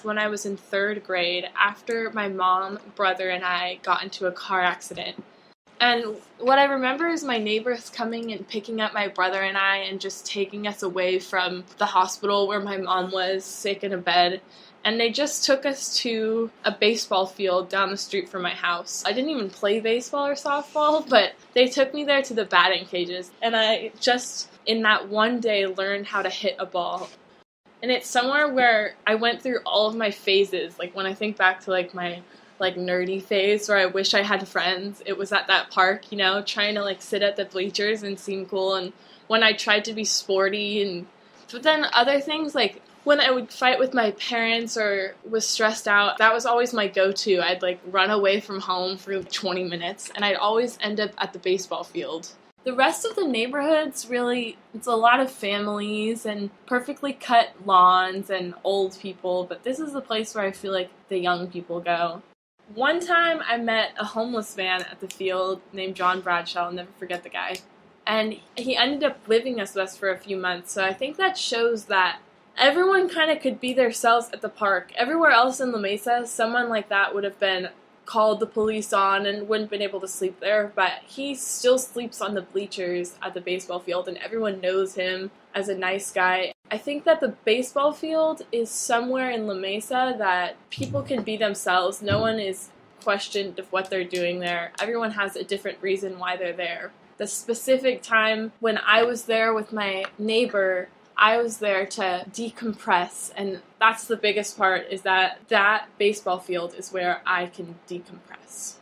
when I was in 3rd grade after my mom, brother, and I got into a car accident. And what I remember is my neighbors coming and picking up my brother and I and just taking us away from the hospital where my mom was sick in a bed. And they just took us to a baseball field down the street from my house. I didn't even play baseball or softball, but they took me there to the batting cages. And I just, in that one day, learned how to hit a ball. And it's somewhere where I went through all of my phases. Like when I think back to like my nerdy phase where I wish I had friends, it was at that park, you know, trying to like sit at the bleachers and seem cool. And when I tried to be sporty, but then other things like when I would fight with my parents or was stressed out, that was always my go-to. I'd like run away from home for 20 minutes and I'd always end up at the baseball field. The rest of the neighborhood's really, it's a lot of families and perfectly cut lawns and old people, but this is the place where I feel like the young people go. One time I met a homeless man at the field named John Bradshaw. I'll never forget the guy. And he ended up living with us for a few months, so I think that shows that everyone kind of could be themselves at the park. Everywhere else in La Mesa, someone like that would have been called the police on and wouldn't have been able to sleep there, but he still sleeps on the bleachers at the baseball field and everyone knows him as a nice guy. I think that the baseball field is somewhere in La Mesa that people can be themselves. No one is questioned of what they're doing there. Everyone has a different reason why they're there. The specific time when I was there with my neighbor, I was there to decompress, and that's the biggest part, is that baseball field is where I can decompress.